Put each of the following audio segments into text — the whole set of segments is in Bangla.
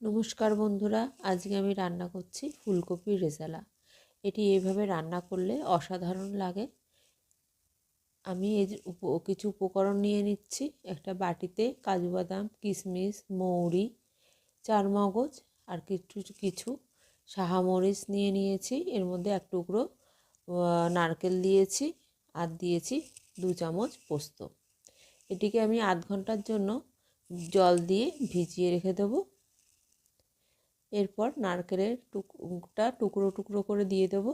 নমস্কার বন্ধুরা, আজকে আমি রান্না করছি ফুলকপির রেজালা। এটি এইভাবে রান্না করলে অসাধারণ লাগে। আমি কিছু উপকরণ নিয়ে নিচ্ছি। একটা বাটিতে কাজু বাদাম, কিশমিশ, মৌরি, চারমগজ আর কিছু কিছু শাহামরিচ নিয়ে নিয়েছি। এর মধ্যে এক টুকরো নারকেল দিয়েছি আর দিয়েছি 2 চামচ পোস্ত। এটিকে আমি আধ ঘন্টার জন্য জল দিয়ে ভিজিয়ে রেখে দেবো। এরপর নারকেলের টুকরো টুকরো করে দিয়ে দেবো।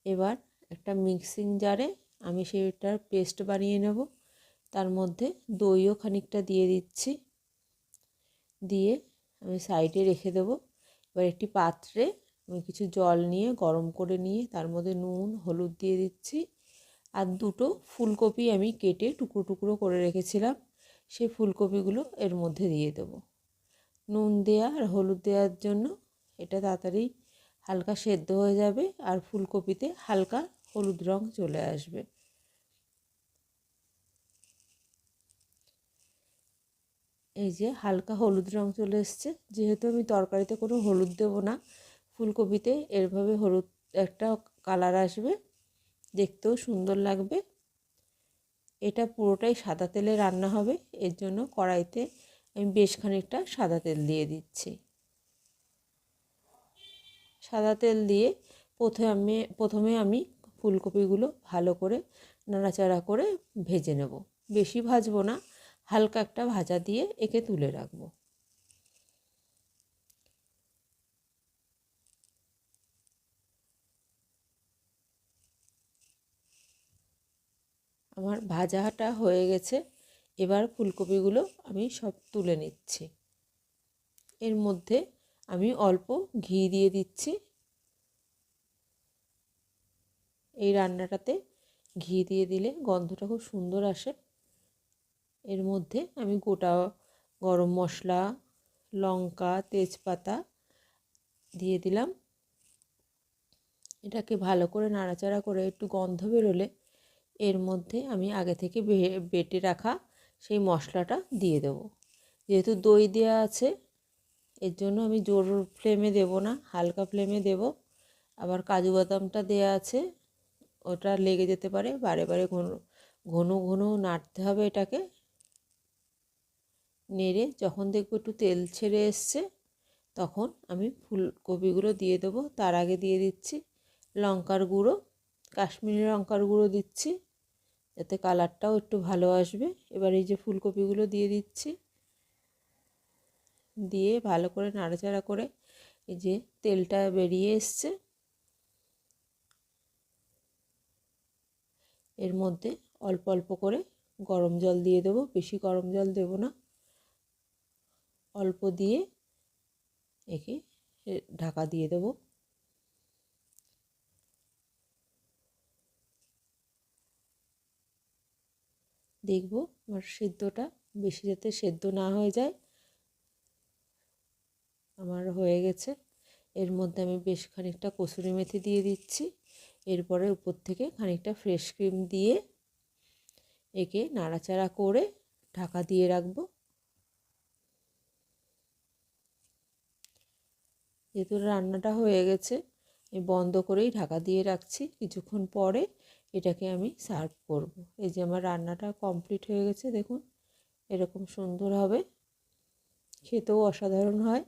এবার একটা মিক্সিং জারে আমি সেটার পেস্ট বানিয়ে নেব। তার মধ্যে দইও খানিকটা দিয়ে দিচ্ছি, দিয়ে আমি সাইডে রেখে দেবো। এবার একটি পাত্রে আমি কিছু জল নিয়ে গরম করে নিয়ে তার মধ্যে নুন হলুদ দিয়ে দিচ্ছি। আর 2টো ফুলকপি আমি কেটে টুকরো টুকরো করে রেখেছিলাম, সেই ফুলকপিগুলো এর মধ্যে দিয়ে দেবো। নুন দেওয়া আর হলুদ দেওয়ার জন্য এটা তাড়াতাড়ি হালকা সেদ্ধ হয়ে যাবে আর ফুলকপিতে হালকা হলুদ রং চলে আসবে। এই যে হালকা হলুদ রং চলে এসছে। যেহেতু আমি তরকারিতে কোনো হলুদ দেবো না, ফুলকপিতে এরভাবে হলুদ একটা কালার আসবে, দেখতেও সুন্দর লাগবে। এটা পুরোটাই সাদা তেলে রান্না হবে, এর জন্য কড়াইতে আমি বেশ খানিকটা সাদা তেল দিয়ে দিচ্ছি। সাদা তেল দিয়ে প্রথমে আমি ফুলকপিগুলো ভালো করে নাড়াচাড়া করে ভেজে নেব। বেশি ভাজবো না, হালকা একটা ভাজা দিয়ে একে তুলে রাখবো। আমার ভাজাটা হয়ে গেছে। এবার ফুলকপিগুলো আমি সব তুলে নিচ্ছি। এর মধ্যে আমি অল্প ঘি দিয়ে দিচ্ছি। এই রান্নাটাতে ঘি দিয়ে দিলে গন্ধটা খুব সুন্দর আসে। এর মধ্যে আমি গোটা গরম মশলা, লঙ্কা, তেজপাতা দিয়ে দিলাম। এটাকে ভালো করে নাড়াচাড়া করে একটু গন্ধ বেরোলে এর মধ্যে আমি আগে থেকে বেটে রাখা সেই মশলাটা দিয়ে দেবো। যেহেতু দই দেওয়া আছে, এর জন্য আমি জোর ফ্লেমে দেব না, হালকা ফ্লেমে দেব। আবার কাজু বাদামটা দেওয়া আছে, ওটা লেগে যেতে পারে। বারে বারে ঘন ঘন নাড়তে হবে। এটাকে নেড়ে যখন দেখব একটু তেল ছেড়ে এসছে, তখন আমি ফুলকপিগুলো দিয়ে দেবো। তার আগে দিয়ে দিচ্ছি লঙ্কার গুঁড়ো, কাশ্মীরি লঙ্কার গুঁড়ো দিচ্ছি, যাতে কালারটাও একটু ভালো আসবে। এবার এই যে ফুলকপিগুলো দিয়ে দিচ্ছি, দিয়ে ভালো করে নাড়াচাড়া করে এই যে তেলটা বেরিয়ে এসছে, এর মধ্যে অল্প অল্প করে গরম জল দিয়ে দেবো। বেশি গরম জল দেব না, অল্প দিয়ে একে ঢাকা দিয়ে দেবো। দেখব আমার সেদ্ধটা বেশি যাতে সেদ্ধ না হয়ে যায়। আমার হয়ে গেছে। এর মধ্যে আমি বেশ খানিকটা কসুরি মেথি দিয়ে দিচ্ছি। এরপরে উপর থেকে খানিকটা ফ্রেশ ক্রিম দিয়ে একে নাড়াচাড়া করে ঢাকা দিয়ে রাখবো। যেহেতু রান্নাটা হয়ে গেছে, আমি বন্ধ করেই ঢাকা দিয়ে রাখছি। কিছুক্ষণ পরে এটাকে আমি সার্ভ করব। এই যে আমার রান্নাটা কমপ্লিট হয়ে গেছে, দেখুন এরকম সুন্দর হবে, খেতেও অসাধারণ হয়।